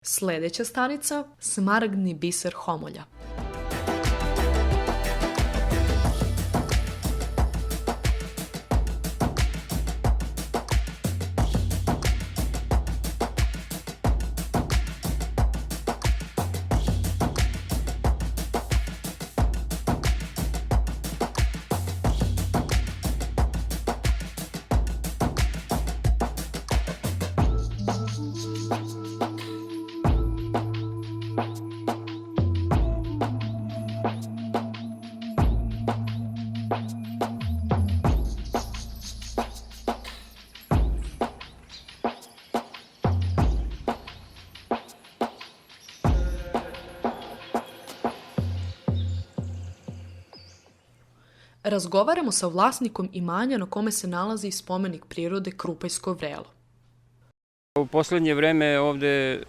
Sljedeća stanica – Smaragdni biser Homolja. Razgovaramo sa vlasnikom imanja na kome se nalazi spomenik prirode Krupajsko vrelo. U posljednje vreme ovdje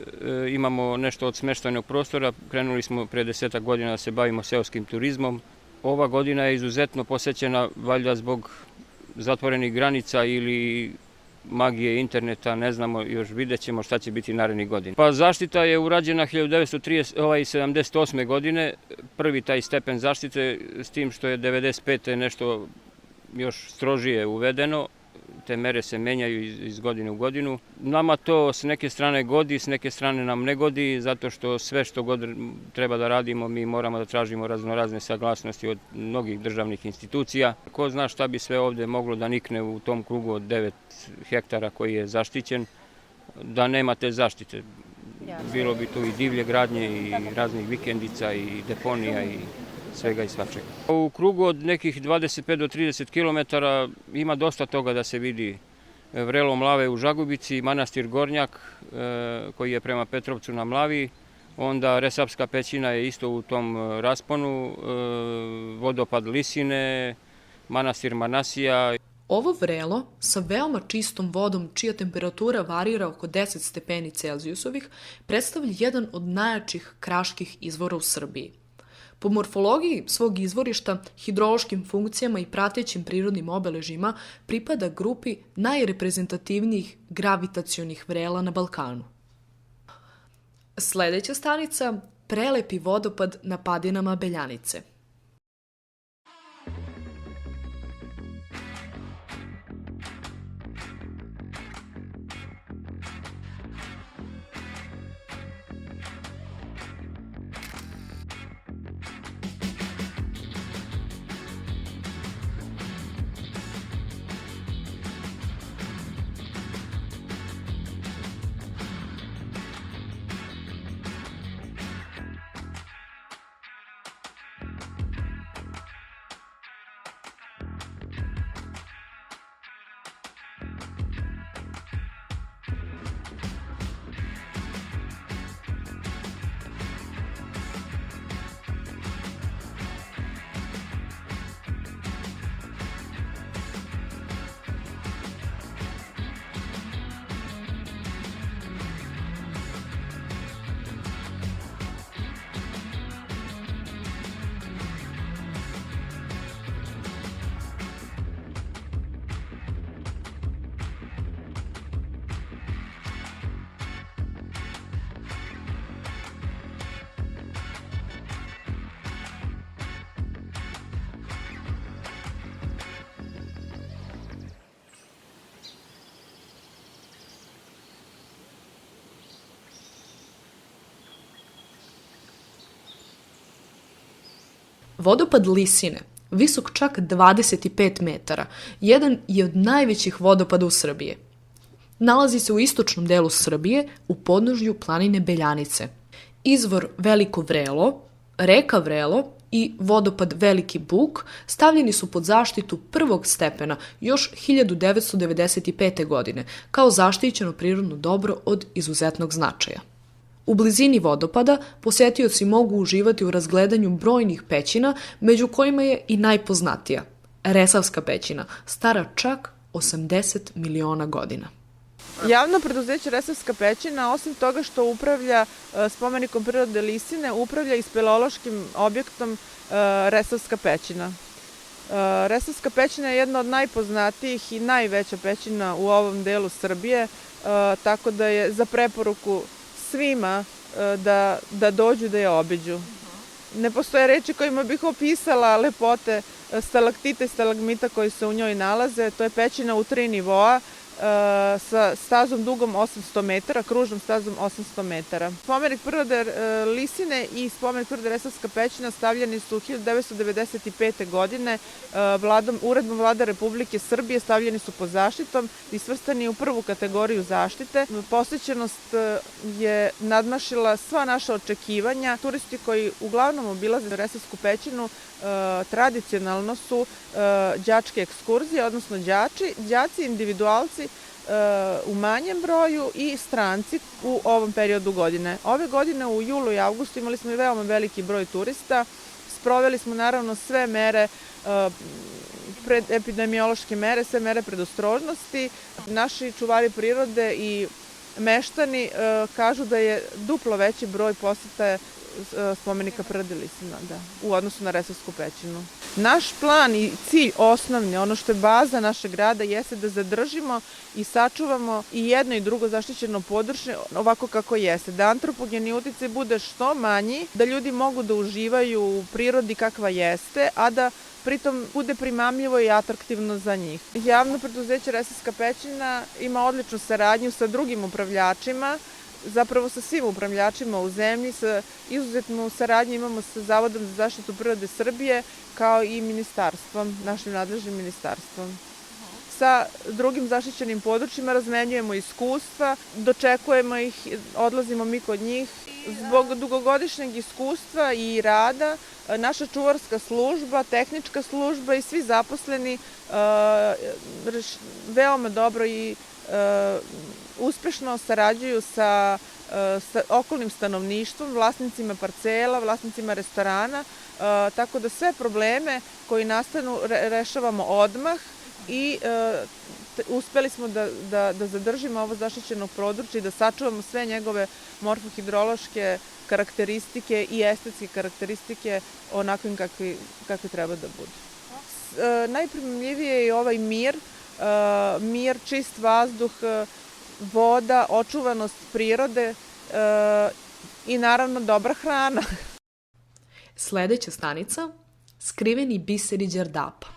imamo nešto od smještajnog prostora. Krenuli smo pre 10 godina da se bavimo seoskim turizmom. Ova godina je izuzetno posećena, valjda zbog zatvorenih granica ili magije interneta, ne znamo, još vidjet ćemo šta će biti narednih godina. Pa zaštita je urađena 1978. godine, prvi taj stepen zaštite, s tim što je 1995. nešto još strožije uvedeno. Te mere se menjaju iz godine u godinu. Nama to s neke strane godi, s neke strane nam ne godi, zato što sve što god treba da radimo, mi moramo da tražimo raznorazne saglasnosti od mnogih državnih institucija. Ko zna šta bi sve ovdje moglo da nikne u tom krugu od 9 hektara koji je zaštićen, da nema te zaštite. Bilo bi tu i divlje gradnje i raznih vikendica i deponija i svega i svačega. U krugu od nekih 25 do 30 km ima dosta toga da se vidi. Vrelo Mlave u Žagubici, manastir Gornjak koji je prema Petrovcu na Mlavi, onda Resavska pećina je isto u tom rasponu, vodopad Lisine, manastir Manasija. Ovo vrelo sa veoma čistom vodom, čija temperatura varira oko 10 stepeni Celzijusovih, predstavlja jedan od najjačih kraških izvora u Srbiji. Po morfologiji svog izvorišta, hidrološkim funkcijama i pratećim prirodnim obeležjima pripada grupi najreprezentativnijih gravitacionih vrela na Balkanu. Sljedeća stanica – prelepi vodopad na padinama Beljanice. Vodopad Lisine, visok čak 25 metara, jedan je od najvećih vodopada u Srbiji. Nalazi se u istočnom delu Srbije, u podnožju planine Beljanice. Izvor Veliko Vrelo, reka Vrelo i vodopad Veliki Buk stavljeni su pod zaštitu prvog stepena još 1995. godine kao zaštićeno prirodno dobro od izuzetnog značaja. U blizini vodopada posetioci mogu uživati u razgledanju brojnih pećina, među kojima je i najpoznatija – Resavska pećina, stara čak 80 miliona godina. Javno preduzeće Resavska pećina, osim toga što upravlja spomenikom prirode Lisine, upravlja i speleološkim objektom Resavska pećina. Resavska pećina je jedna od najpoznatijih i najveća pećina u ovom delu Srbije, tako da je za preporuku svima da dođu da je obiđu. Ne postoje reči kojima bih opisala lepote stalaktita i stalagmita koji se u njoj nalaze. To je pećina u 3 nivoa sa stazom dugom 800 metara, kružnom stazom 800 metara. Spomenik prirode Lisine i spomenik prirode Resavska pećina stavljeni su 1995. godine uredbom Vlade Republike Srbije, stavljeni su pod zaštitom i svrstani u prvu kategoriju zaštite. Posećenost je nadmašila sva naša očekivanja. Turisti koji uglavnom obilaze Resavsku pećinu tradicionalno su đačke ekskurzije, odnosno đaci, individualci u manjem broju i stranci u ovom periodu godine. Ove godine u julu i avgustu imali smo i veoma veliki broj turista. Sproveli smo naravno sve mere, epidemiološke mere, sve mere predostrožnosti. Naši čuvari prirode i meštani kažu da je duplo veći broj poseta spomenika prirode Lisina u odnosu na Resavsku pećinu. Naš plan i cilj osnovni, ono što je baza našeg grada, jeste da zadržimo i sačuvamo i jedno i drugo zaštićeno područje ovako kako jeste. Da antropogeni uticaj bude što manji, da ljudi mogu da uživaju u prirodi kakva jeste, a da pritom bude primamljivo i atraktivno za njih. Javno preduzeće Resavska pećina ima odličnu saradnju sa drugim upravljačima, zapravo sa svim upravljačima u zemlji, izuzetnu saradnju imamo sa Zavodom za zaštitu prirode Srbije, kao i ministarstvom, našim nadležnim ministarstvom. Sa drugim zaštićenim područjima razmenjujemo iskustva, dočekujemo ih, odlazimo mi kod njih. Zbog dugogodišnjeg iskustva i rada, naša čuvarska služba, tehnička služba i svi zaposleni veoma dobro i uspešno sarađuju sa okolnim stanovništvom, vlasnicima parcela, vlasnicima restorana, tako da sve probleme koji nastanu rešavamo odmah i uspeli smo da zadržimo ovo zaštićeno područje i da sačuvamo sve njegove morfohidrološke karakteristike i estetske karakteristike onakvim kakvi treba da budu. Najprimamljivije je ovaj mir, čist vazduh, voda, očuvanost prirode i naravno dobra hrana. Sledeća stanica, skriveni biseri Đerdapa.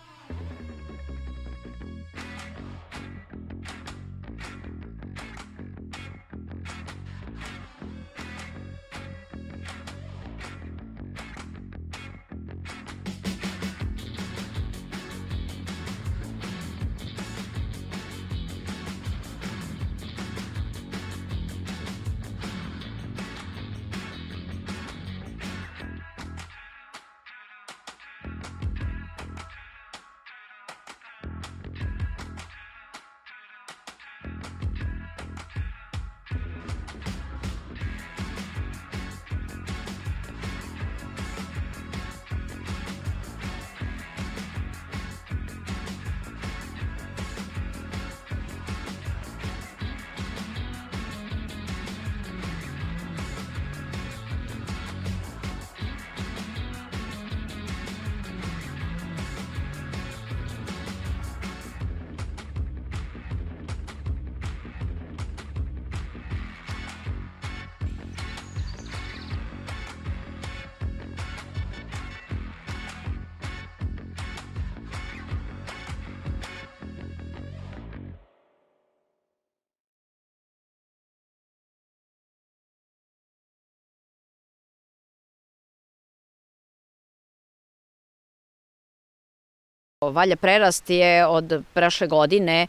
Valja Prerast je od prošle godine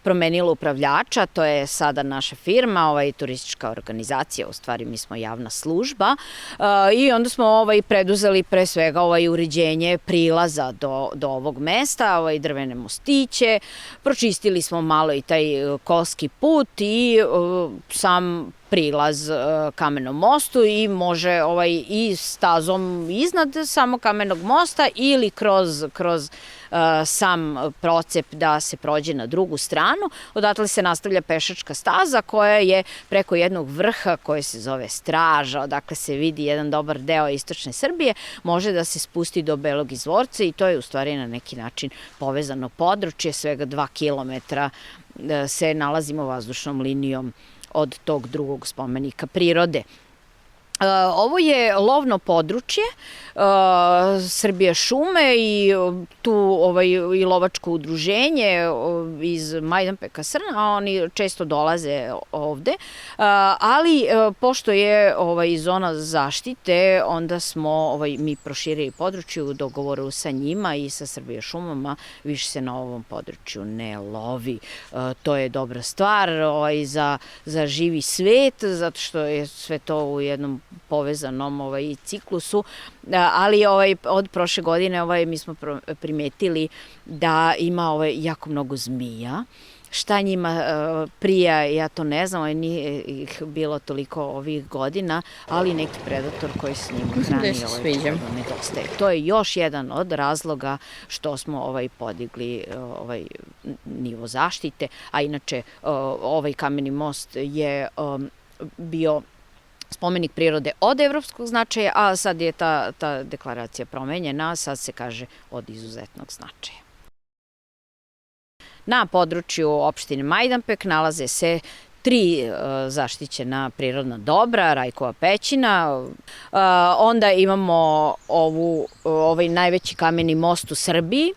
promenila upravljača, to je sada naša firma, turistička organizacija, u stvari mi smo javna služba i onda smo preduzeli pre svega uređenje prilaza do ovog mesta, drvene mostiće, pročistili smo malo i taj kolski put i sam prilaz Kamenom mostu i može i stazom iznad samog Kamenog mosta ili kroz sam procep da se prođe na drugu stranu. Odatle se nastavlja pešačka staza koja je preko jednog vrha koji se zove Straža, odakle se vidi jedan dobar deo istočne Srbije, može da se spusti do Belog Izvorca i to je u stvari na neki način povezano područje, svega 2 kilometra se nalazimo vazdušnom linijom od tog drugog spomenika prirode. Ovo je lovno područje Srbije šume i tu i lovačko udruženje iz Majdanpeka Srna, oni često dolaze ovde, ali pošto je zona zaštite, onda smo mi proširili područje u dogovoru sa njima i sa Srbije šumama, više se na ovom području ne lovi. To je dobra stvar za živi svet, zato što je sve to u jednom povezanom ciklusu, ali od prošle godine mi smo primetili da ima jako mnogo zmija. Šta njima prija, ja to ne znam, nije ih bilo toliko ovih godina, ali neki predator koji s njima hrani nedostaje. To je još jedan od razloga što smo podigli nivo zaštite, a inače ovaj kameni most je bio spomenik prirode od evropskog značaja, a sad je ta deklaracija promenjena, sad se kaže od izuzetnog značaja. Na području opštine Majdanpek nalaze se 3 zaštićena prirodna dobra, Rajkova pećina, onda imamo ovaj najveći kameni most u Srbiji,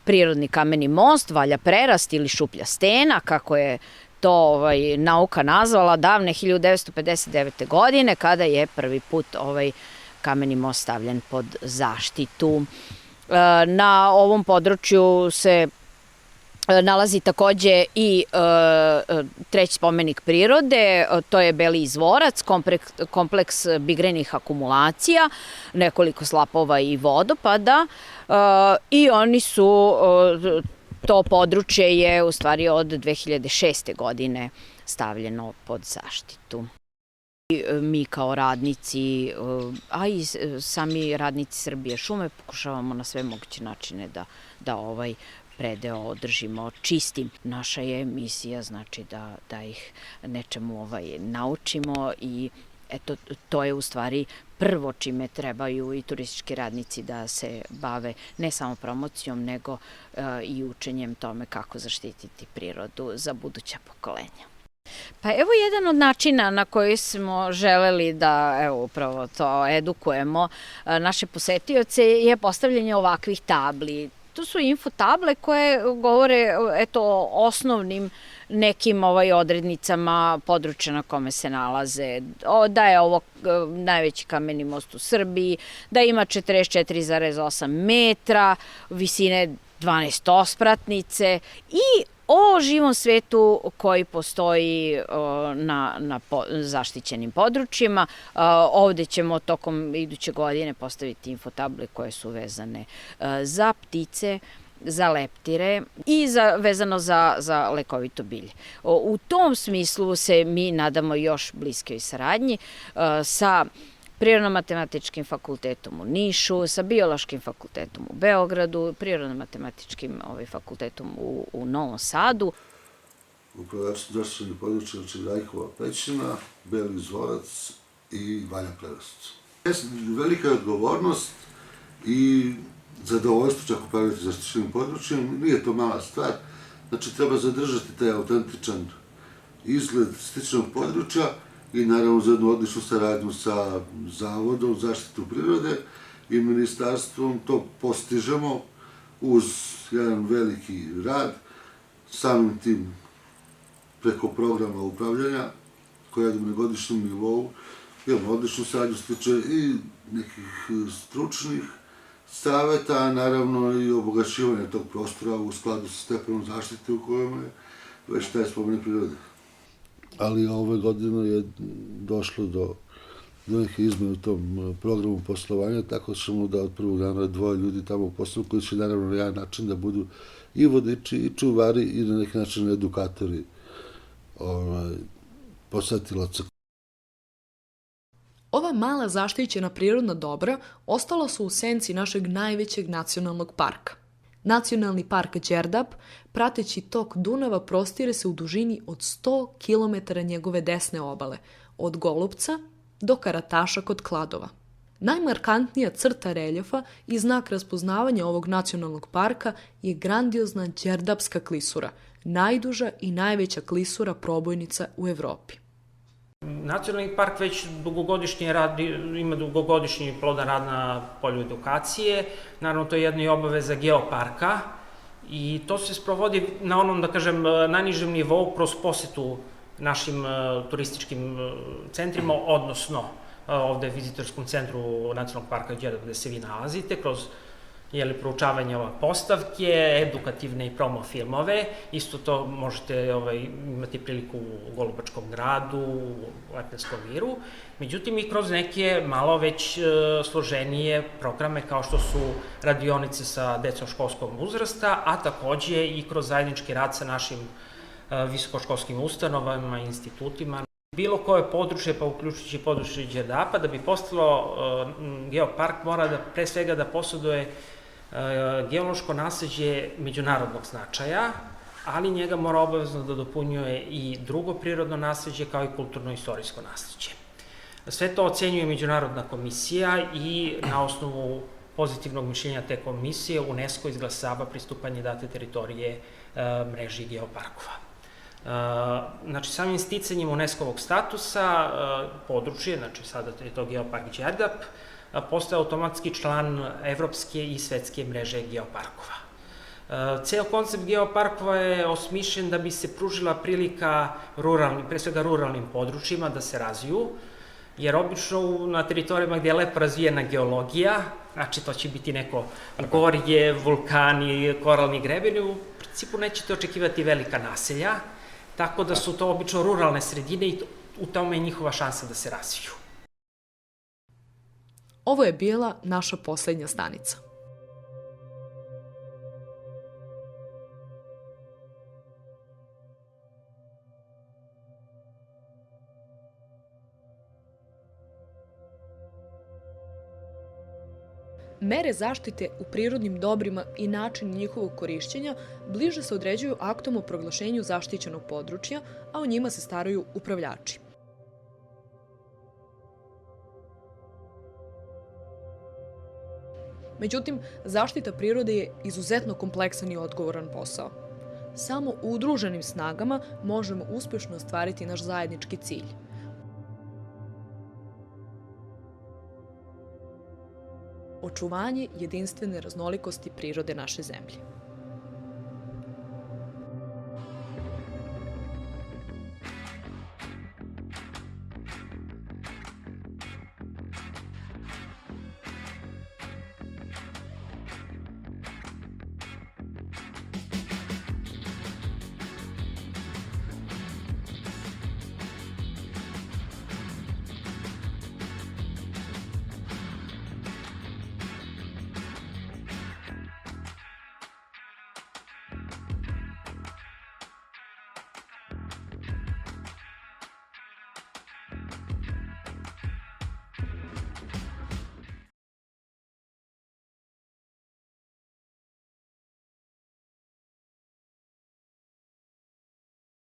prirodni kameni most, Valja Prerast ili Šuplja stena, kako je to nauka nazvala davne 1959. godine, kada je prvi put kameni most stavljen pod zaštitu. Na ovom području se nalazi takođe i treći spomenik prirode, to je Beli izvorac, kompleks bigrenih akumulacija, nekoliko slapova i vodopada i oni su, to područje je u stvari od 2006. godine stavljeno pod zaštitu. Mi kao radnici, a i sami radnici Srbije šume pokušavamo na sve moguće načine da predeo održimo čistim. Naša je misija, znači da ih nečemu naučimo i eto, to je u stvari prvo čime trebaju i turistički radnici da se bave ne samo promocijom, nego i učenjem tome kako zaštititi prirodu za buduća pokolenja. Pa evo jedan od načina na koji smo želeli da upravo to edukujemo naše posetioce je postavljanje ovakvih tabli. To su info table koje govore o osnovnim nekim odrednicama područja na kome se nalaze, da je ovo najveći kameni most u Srbiji, da ima 44,8 metra, visine 12 ospratnice i o živom svetu koji postoji na zaštićenim područjima. Ovde ćemo tokom iduće godine postaviti infotable koje su vezane za ptice, za leptire i vezano za lekovito bilje. U tom smislu se mi nadamo još bliskoj saradnji sa Prirodno-matematičkim fakultetom u Nišu, sa Biološkim fakultetom u Beogradu, Prirodno-matematičkim fakultetom u Novom Sadu. Upravljači zaštićenih područja, znači Rajkova pećina, Beli izvorac i Valja Prerast. Velika je odgovornost i zadovoljstvo čak upravljati zaštićenim područjem, nije to mala stvar, znači treba zadržati taj autentičan izgled zaštićenog područja i naravno za jednu odličnu saradnju sa Zavodom zaštitu prirode i ministarstvom to postižemo uz jedan veliki rad, samim tim preko programa upravljanja koja je na godišnjem nivou. Imamo odličnu saradnju, što se tiče i nekih stručnih saveta, a naravno i obogaćivanja tog prostora u skladu sa stepenom zaštite u kojem je već taj spomenik prirode. Ali ove godine je došlo do nekih izmena u tom programu poslovanja, tako ćemo da od prvog dana 2 ljudi tamo poslu, koji će naravno na jedan način da budu i vodiči, i čuvari, i na neki način edukatori posetilaca. Ova mala zaštićena prirodna dobra ostala su u senci našeg najvećeg nacionalnog parka. Nacionalni park Đerdap, prateći tok Dunava, prostire se u dužini od 100 km njegove desne obale, od Golupca do Karataša kod Kladova. Najmarkantnija crta reljefa i znak raspoznavanja ovog nacionalnog parka je grandiozna Đerdapska klisura, najduža i najveća klisura probojnica u Evropi. Nacionalni park već dugogodišnje ima dugogodišnji plodan rad na polju edukacije. Naravno, to je jedna i obaveza geoparka i to se sprovodi na onom, da kažem, najnižem nivou kroz posetu našim turističkim centrima, odnosno ovde vizitorskom centru Nacionalnog parka Đerdap gde se vi nalazite, kroz proučavanje postavke, edukativne i promo filmove. Isto to možete imati priliku u Golubačkom gradu, u Lepenskom viru. Međutim, i kroz neke malo već složenije programe kao što su radionice sa decom školskog uzrasta, a takođe i kroz zajednički rad sa našim visokoškolskim ustanovama i institutima. Bilo koje područje, pa uključujući područje Đerdapa, da bi postalo geopark mora da pre svega da posjeduje geološko nasleđe međunarodnog značaja, ali njega mora obavezno da dopunjuje i drugo prirodno nasleđe kao i kulturno-istorijsko nasleđe. Sve to ocenjuje Međunarodna komisija i na osnovu pozitivnog mišljenja te komisije UNESCO izglasava pristupanje date teritorije mreži geoparkova. Znači, samim sticanjem UNESCO-ovog statusa područje, znači sada je to geopark Đerdap, postaje automatski član evropske i svetske mreže geoparkova. Ceo koncept geoparkova je osmišljen da bi se pružila prilika pre svega ruralnim područjima da se razviju, jer obično na teritorijama gde je lepo razvijena geologija, znači to će biti neko gorje, vulkani, koralni grebeni, u principu nećete očekivati velika naselja, tako da su to obično ruralne sredine i u tome je njihova šansa da se razviju. Ovo je bila naša poslednja stanica. Mere zaštite u prirodnim dobrima i način njihovog korišćenja bliže se određuju aktom o proglašenju zaštićenog područja, a o njima se staraju upravljači. Međutim, zaštita prirode je izuzetno kompleksan i odgovoran posao. Samo udruženim snagama možemo uspešno ostvariti naš zajednički cilj. Očuvanje jedinstvene raznolikosti prirode naše zemlje.